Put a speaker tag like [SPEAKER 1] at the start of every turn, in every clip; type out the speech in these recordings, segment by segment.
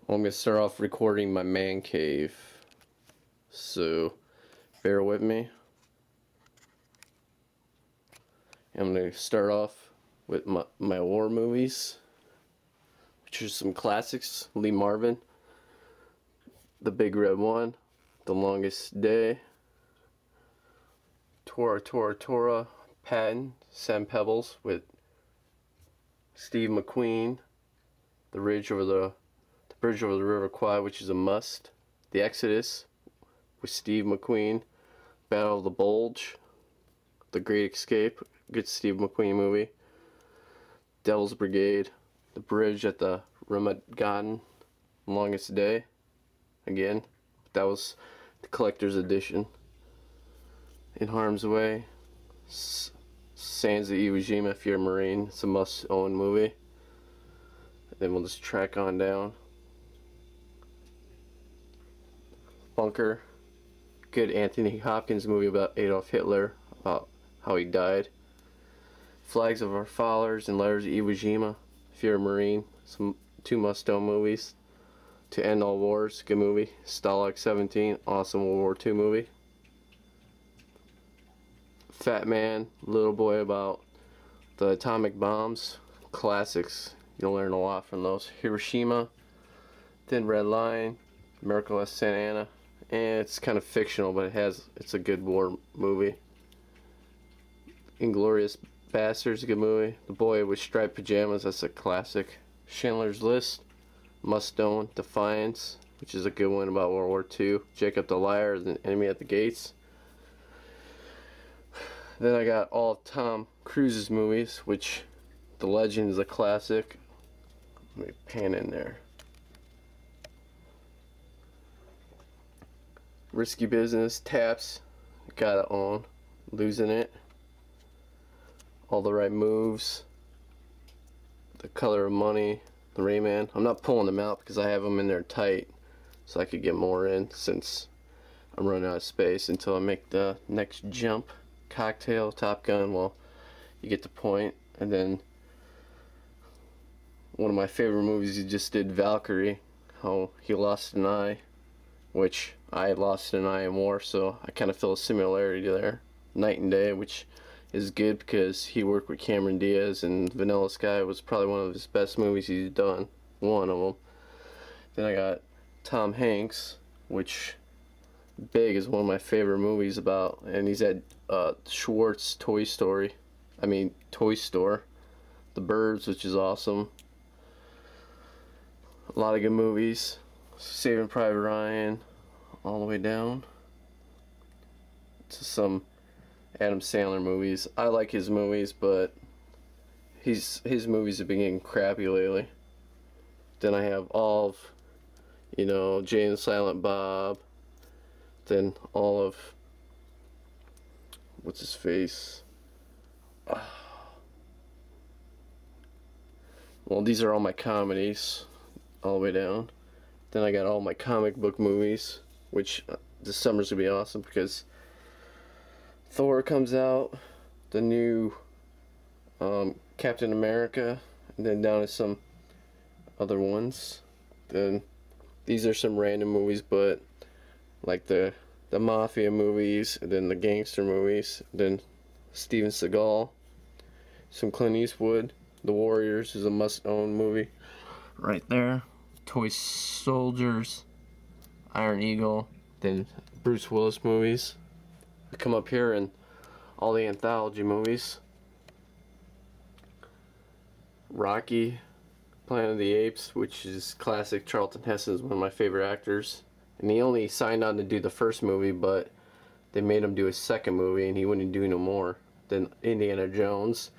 [SPEAKER 1] Well, I'm going to start off recording my man cave, so bear with me. I'm going to start off with my war movies, which are some classics. Lee Marvin, The Big Red One, The Longest Day, Tora Tora Tora, Patton, Sam Pebbles with Steve McQueen, The Bridge over the River Kwai, which is a must. The Exodus with Steve McQueen, Battle of the Bulge, The Great Escape, good Steve McQueen movie. Devil's Brigade, The Bridge at the Ramadan, Longest Day, again, that was the collector's edition. In Harm's Way, Sands of Iwo Jima, if you're a Marine, it's a must-own movie. And then we'll just track on down. Bunker, good Anthony Hopkins movie about Adolf Hitler, about how he died. Flags of Our Fathers and Letters of Iwo Jima, if you're a Marine, two must-own movies. To End All Wars, good movie. Stalag 17, awesome World War II movie. Fat Man, Little Boy, about the atomic bombs, classics. You'll learn a lot from those. Hiroshima, Thin Red Line, Miracle at Santa Anna, and it's kind of fictional, but it's a good war movie. Inglourious Basterds, a good movie. The Boy with Striped Pajamas, that's a classic. Schindler's List, must own. Defiance, which is a good one about World War II. Jacob the Liar, The Enemy at the Gates. Then I got all of Tom Cruise's movies, which The Legend is a classic. Let me pan in there. Risky Business, Taps, gotta own. Losing It, All the Right Moves, The Color of Money, The Rayman. I'm not pulling them out because I have them in there tight so I could get more in since I'm running out of space until I make the next jump. Cocktail, Top Gun, well, you get the point. And then one of my favorite movies he just did, Valkyrie, how he lost an eye, which I had lost an eye in war, so I kind of feel a similarity there. Night and Day, which is good because he worked with Cameron Diaz, and Vanilla Sky was probably one of his best movies he's done, one of them. Then I got Tom Hanks, which Big is one of my favorite movies about, and he's at Schwartz Toy Store, The Birds, which is awesome. A lot of good movies. Saving Private Ryan, all the way down to some Adam Sandler movies. I like his movies, but his movies have been getting crappy lately. Then I have all of, Jay and Silent Bob. Then all of, what's his face? Well, these are all my comedies, all the way down. Then I got all my comic book movies, which this summer's gonna be awesome because Thor comes out, the new Captain America, and then down to some other ones. Then these are some random movies, but like the mafia movies, and then the gangster movies, then Steven Seagal, some Clint Eastwood. The Warriors is a must-own movie right there. Toy Soldiers, Iron Eagle, then Bruce Willis movies. I come up here and all the anthology movies. Rocky, Planet of the Apes, which is classic. Charlton Heston is one of my favorite actors. And he only signed on to do the first movie, but they made him do a second movie and he wouldn't do no more. Then Indiana Jones,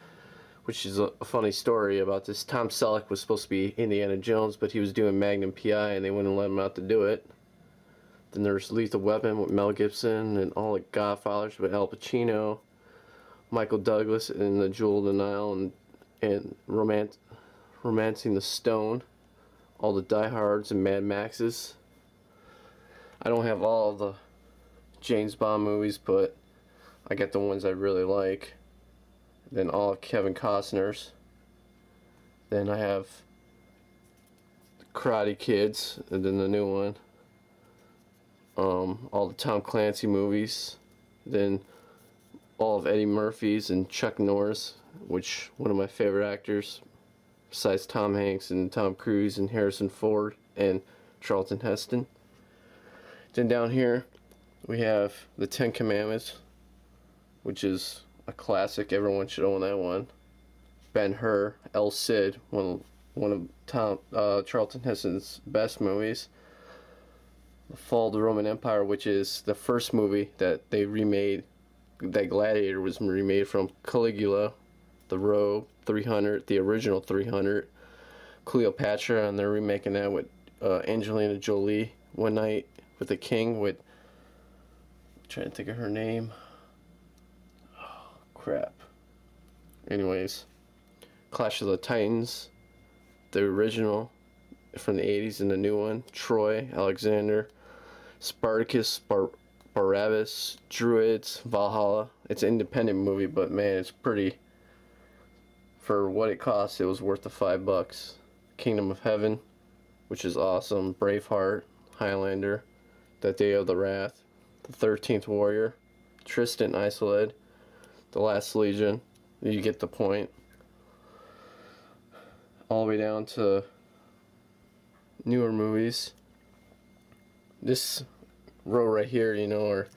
[SPEAKER 1] which is a funny story about this. Tom Selleck was supposed to be Indiana Jones, but he was doing Magnum P.I. and they wouldn't let him out to do it. Then there's Lethal Weapon with Mel Gibson, and all the Godfathers with Al Pacino, Michael Douglas in The Jewel of the Nile, and Romancing the Stone, all the Die Hards and Mad Maxes. I don't have all the James Bond movies, but I get the ones I really like. Then all of Kevin Costner's. Then I have Karate Kids, and then the new one. All the Tom Clancy movies, then all of Eddie Murphy's and Chuck Norris, which one of my favorite actors, besides Tom Hanks and Tom Cruise and Harrison Ford and Charlton Heston. Then down here we have the Ten Commandments, which is a classic. Everyone should own that one. Ben-Hur, El Cid, one of Charlton Heston's best movies. The Fall of the Roman Empire, which is the first movie that they remade, that Gladiator was remade from. Caligula, The Robe, 300, the original 300, Cleopatra, and they're remaking that with Angelina Jolie, One Night with the King, with, I'm trying to think of her name. Oh, crap. Anyways, Clash of the Titans, the original from the 80s, and the new one, Troy, Alexander, Spartacus, Barabbas, Druids, Valhalla. It's an independent movie, but man, it's pretty. For what it cost, it was worth the $5. Kingdom of Heaven, which is awesome. Braveheart, Highlander, The Day of the Wrath, The 13th Warrior, Tristan Isolde, The Last Legion. You get the point. All the way down to newer movies. This row right here, are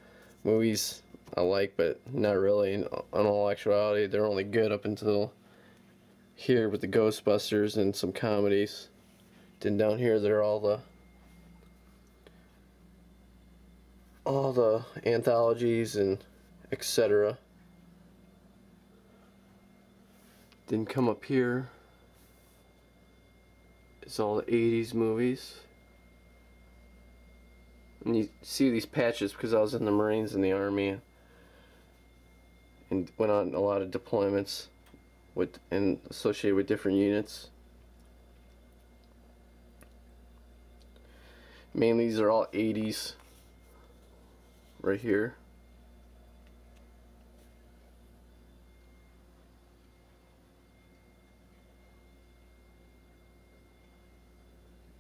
[SPEAKER 1] movies I like, but not really. In all actuality, they're only good up until here with the Ghostbusters and some comedies. Then down here, they're all the anthologies and etc. Then come up here, it's all the 80s movies. And you see these patches because I was in the Marines and the Army and went on a lot of deployments and associated with different units. Mainly these are all 80s right here.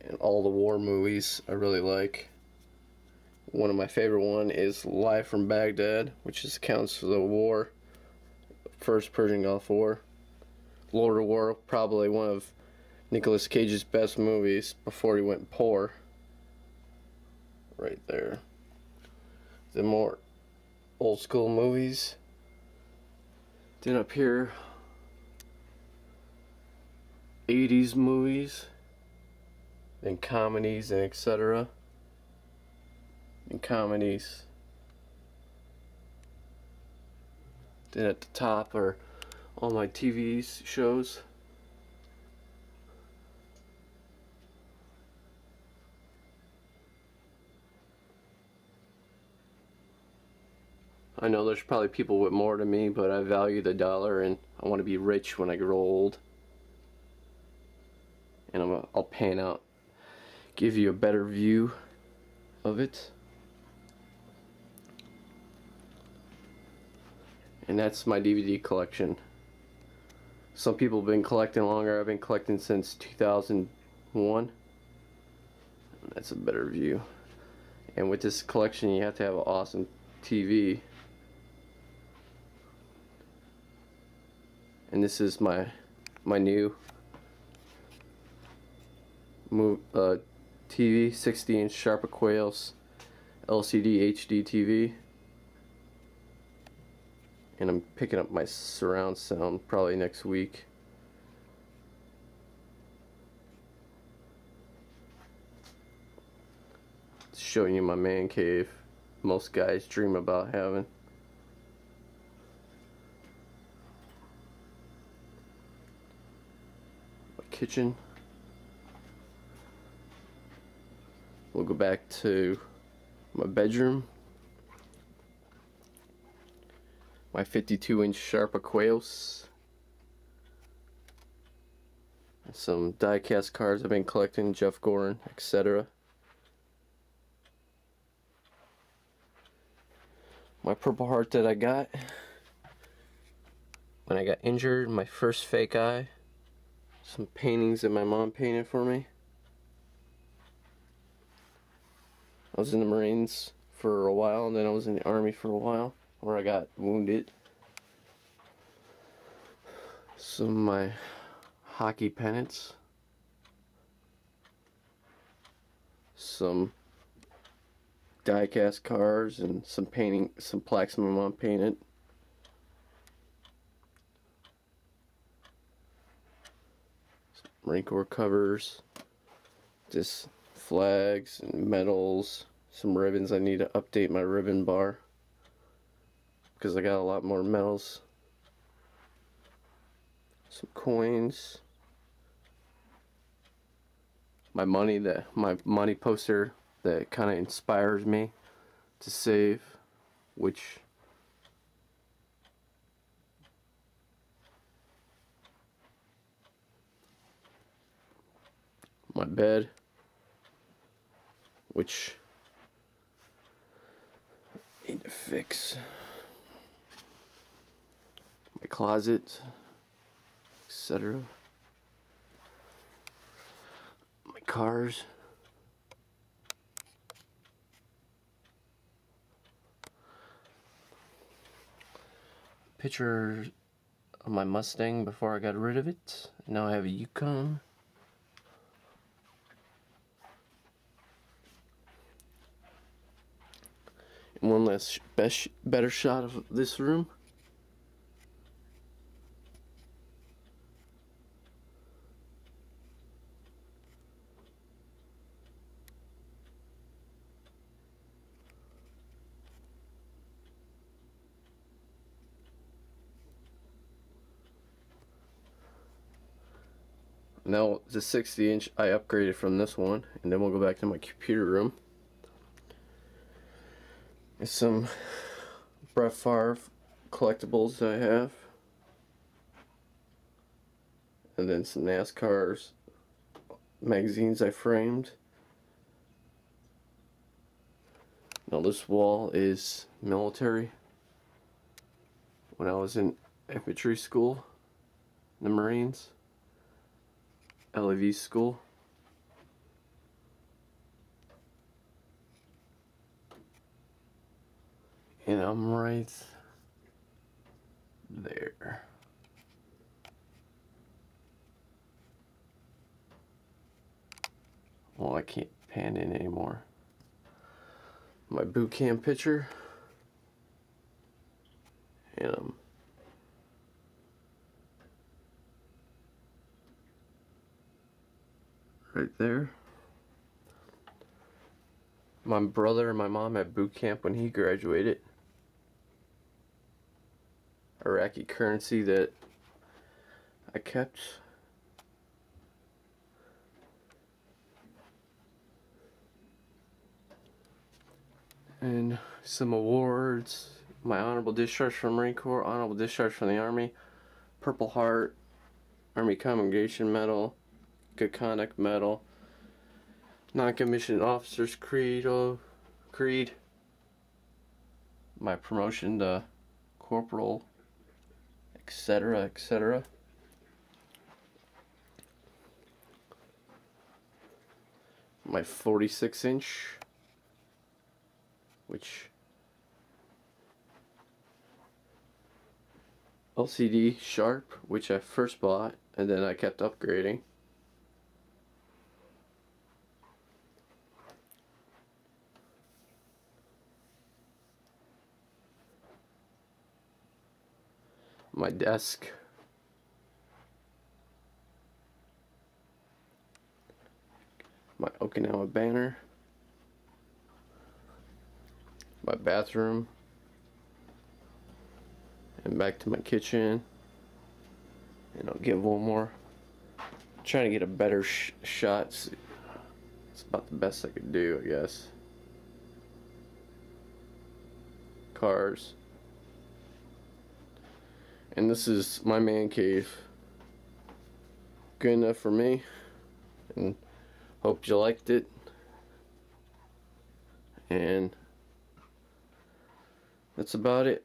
[SPEAKER 1] And all the war movies I really like. One of my favorite one is Live from Baghdad, which just counts for the war, first Persian Gulf War. Lord of War, probably one of Nicolas Cage's best movies before he went poor. Right there. The more old school movies. Then up here, 80s movies, then comedies and etc. And comedies. Then at the top are all my TV shows. I know there's probably people with more than me, but I value the dollar and I want to be rich when I grow old. And I'll pan out, give you a better view of it. And that's my DVD collection. Some people have been collecting longer. I've been collecting since 2001. That's a better view. And with this collection, you have to have an awesome TV. And this is my new TV, 60-inch Sharp Aquarius LCD HD TV. And I'm picking up my surround sound probably next week. Showing you my man cave. Most guys dream about having. My kitchen. We'll go back to my bedroom. My 52-inch Sharp Aquarius. Some die-cast cards I've been collecting, Jeff Gorin, etc. My Purple Heart that I got when I got injured, my first fake eye. Some paintings that my mom painted for me. I was in the Marines for a while, and then I was in the Army for a while, where I got wounded. Some of my hockey pennants. Some die-cast cars and some painting, some plaques my mom painted. Some Marine Corps covers. Just flags and medals. Some ribbons. I need to update my ribbon bar because I got a lot more medals. Some coins. My money poster that kind of inspires me to save, which my bed, which I need to fix. My closet, etc. My cars. Picture of my Mustang before I got rid of it. Now I have a Yukon. And one last better shot of this room. Now the 60-inch I upgraded from this one, and then we'll go back to my computer room. There's some Brett Favre collectibles I have, and then some NASCAR's magazines I framed. Now this wall is military. When I was in infantry school, the Marines, LAV school. And I'm right there. Well, I can't pan in anymore. My boot camp picture. And right there. My brother and my mom at boot camp when he graduated. Iraqi currency that I kept. And some awards. My honorable discharge from Marine Corps, honorable discharge from the Army, Purple Heart, Army Commendation Medal, Good Conduct Medal, Non-Commissioned Officers Creed, my promotion to corporal, etc., etc. My 46-inch, which LCD Sharp, which I first bought and then I kept upgrading. My desk. My Okinawa banner. My bathroom. And back to my kitchen. And I'll give one more. I'm trying to get a better shot. It's about the best I could do, I guess. Cars. And this is my man cave. Good enough for me. And hope you liked it. And that's about it.